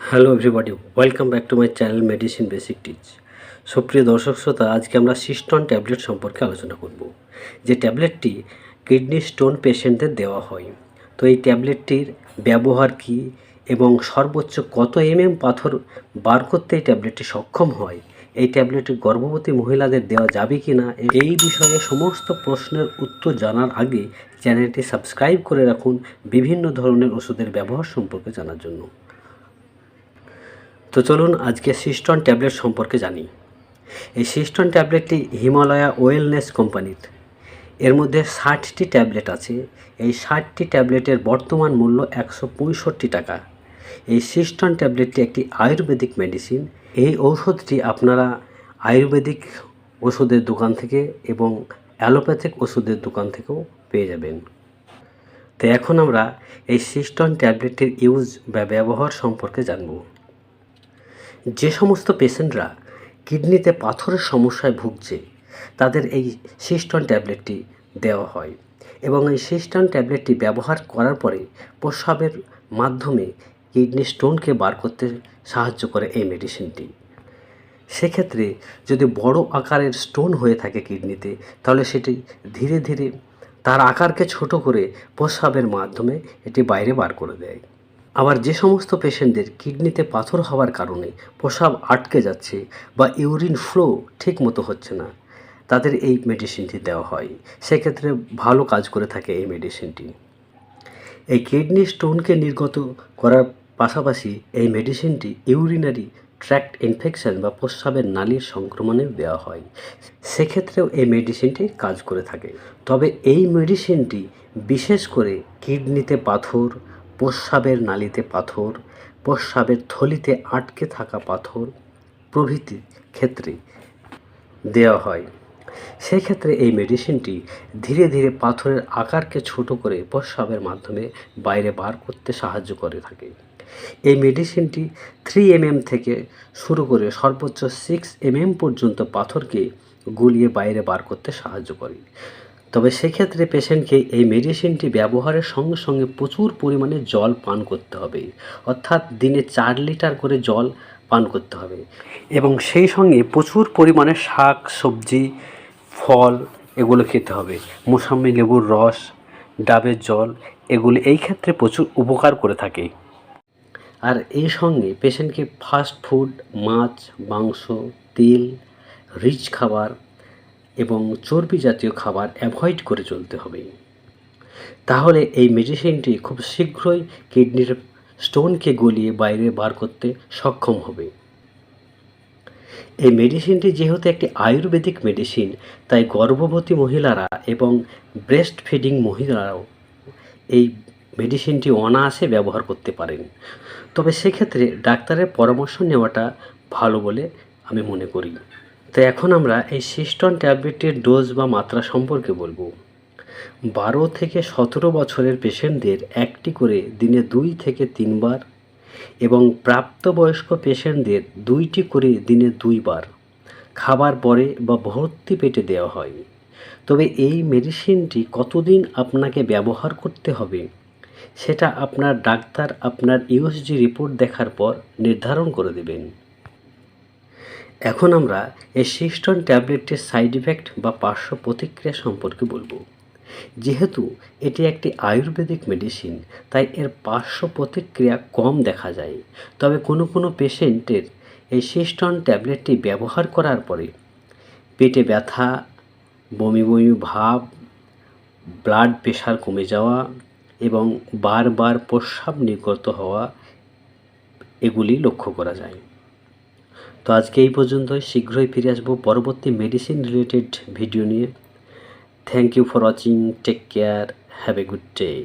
Hello everybody, welcome back to my channel medicine basic teach. সুপ্রিয় দর্শক শ্রোতা, আজকে আমরা সিস্টন ট্যাবলেট সম্পর্কে আলোচনা করব, যে ট্যাবলেটটি কিডনি স্টোন পেশেন্টদের দেওয়া হয়। তো এই ট্যাবলেটটির ব্যবহার কী এবং সর্বোচ্চ কত পাথর বার করতে এই ট্যাবলেটটি সক্ষম হয়, এই ট্যাবলেটটি গর্ভবতী মহিলাদের দেওয়া যাবে কি না, এই বিষয়ে সমস্ত প্রশ্নের উত্তর জানার আগে চ্যানেলটি সাবস্ক্রাইব করে রাখুন বিভিন্ন ধরনের ওষুধের ব্যবহার সম্পর্কে জানার জন্য। তো চলুন আজকে সিস্টন ট্যাবলেট সম্পর্কে জানি। এই সিস্টন ট্যাবলেটটি হিমালয়া ওয়েলনেস কোম্পানির। এর মধ্যে 60টি ট্যাবলেট আছে। এই 60টি ট্যাবলেটের বর্তমান মূল্য 165 টাকা। এই সিস্টন ট্যাবলেটটি একটি আয়ুর্বেদিক মেডিসিন। এই ঔষধটি আপনারা আয়ুর্বেদিক ওষুধের দোকান থেকে এবং অ্যালোপ্যাথিক ওষুধের দোকান থেকেও পেয়ে যাবেন। তো এখন আমরা এই সিস্টন ট্যাবলেটটির ইউজ বা ব্যবহার সম্পর্কে জানব। যে সমস্ত পেশেন্টরা কিডনিতে পাথরের সমস্যায় ভুগছে তাদের এই সিস্টন ট্যাবলেটটি দেওয়া হয় এবং এই সিস্টন ট্যাবলেটটি ব্যবহার করার পরে প্রস্রাবের মাধ্যমে কিডনি স্টোনকে বার করতে সাহায্য করে এই মেডিসিনটি। সেক্ষেত্রে যদি বড় আকারের স্টোন হয়ে থাকে কিডনিতে, তাহলে সেটি ধীরে ধীরে তার আকারকে ছোট করে প্রস্রাবের মাধ্যমে এটি বাইরে বার করে দেয়। আবার যে সমস্ত পেশেন্টদের কিডনিতে পাথর হওয়ার কারণে প্রস্রাব আটকে যাচ্ছে বা ইউরিন ফ্লো ঠিক মতো হচ্ছে না, তাদের এই মেডিসিনটি দেওয়া হয়। সেক্ষেত্রে ভালো কাজ করে থাকে এই মেডিসিনটি। এই কিডনি স্টোনকে নির্গত করার পাশাপাশি এই মেডিসিনটি ইউরিনারি ট্র্যাক্ট ইনফেকশন বা প্রস্রাবের নালীর সংক্রমণে দেওয়া হয়। সেক্ষেত্রেও এই মেডিসিনটি কাজ করে থাকে। তবে এই মেডিসিনটি বিশেষ করে কিডনিতে পাথর, প্রস্রাবের নালীতে পাথর, প্রস্রাবের থলিতে আটকে থাকা পাথর প্রভৃতি ক্ষেত্রে দেওয়া হয়। সেক্ষেত্রে এই মেডিসিনটি ধীরে ধীরে পাথরের আকারকে ছোট করে প্রস্রাবের মাধ্যমে বাইরে বার করতে সাহায্য করে থাকে। এই মেডিসিনটি 3 থেকে শুরু করে সর্বোচ্চ 6 পর্যন্ত পাথরকে গুলিয়ে বাইরে বার করতে সাহায্য করে। তবে সেক্ষেত্রে পেশেন্টকে এই মেডিসিনটি ব্যবহারের সঙ্গে সঙ্গে প্রচুর পরিমাণে জল পান করতে হবে, অর্থাৎ দিনে 4 লিটার করে জল পান করতে হবে এবং সেই সঙ্গে প্রচুর পরিমাণে শাক সবজি ফল এগুলো খেতে হবে। মোসাম্বি লেবুর রস, ডাবের জল এগুলি এই ক্ষেত্রে প্রচুর উপকার করে থাকে। আর এই সঙ্গে পেশেন্টকে ফাস্ট ফুড, মাছ, মাংস, তেল, রিচ খাবার এবং চর্বি জাতীয় খাবার অ্যাভয়েড করে চলতে হবে। তাহলে এই মেডিসিনটি খুব শীঘ্রই কিডনির স্টোনকে গলিয়ে বাইরে বার করতে সক্ষম হবে। এই মেডিসিনটি যেহেতু একটি আয়ুর্বেদিক মেডিসিন, তাই গর্ভবতী মহিলারা এবং ব্রেস্ট ফিডিং মহিলারাও এই মেডিসিনটি অনায়াসে ব্যবহার করতে পারেন। তবে সেক্ষেত্রে ডাক্তারের পরামর্শ নেওয়াটা ভালো বলে আমি মনে করি। তো এখন আমরা এই সিস্টন ট্যাবলেটের ডোজ বা মাত্রা সম্পর্কে বলবো। 12 থেকে 17 বছরের পেশেন্টদের একটি করে দিনে 2 থেকে 3 বার এবং প্রাপ্তবয়স্ক পেশেন্টদের 2টি করে দিনে 2 বার খাবার পরে বা ভর্তি পেটে দেওয়া হয়। তবে এই মেডিসিনটি কতদিন আপনাকে ব্যবহার করতে হবে সেটা আপনার ডাক্তার আপনার ইউএসজি রিপোর্ট দেখার পর নির্ধারণ করে দেবেন। এখন আমরা এই সিস্টন ট্যাবলেটটির সাইড ইফেক্ট বা পার্শ্ব প্রতিক্রিয়া সম্পর্কে বলবো। যেহেতু এটি একটি আয়ুর্বেদিক মেডিসিন, তাই এর পার্শ্ব প্রতিক্রিয়া কম দেখা যায়। তবে কোনো কোনো পেশেন্টের এই সিস্টন ট্যাবলেটটি ব্যবহার করার পরে পেটে ব্যথা, বমি বমি ভাব, ব্লাড প্রেশার কমে যাওয়া এবং বারবার প্রস্রাব নির্গত হওয়া এগুলি লক্ষ্য করা যায়। তো আজকে এই পর্যন্তই। শীঘ্রই ফিরে আসবো পরবর্তী মেডিসিন রিলেটেড ভিডিও নিয়ে। Thank you for watching. Take care. Have a good day.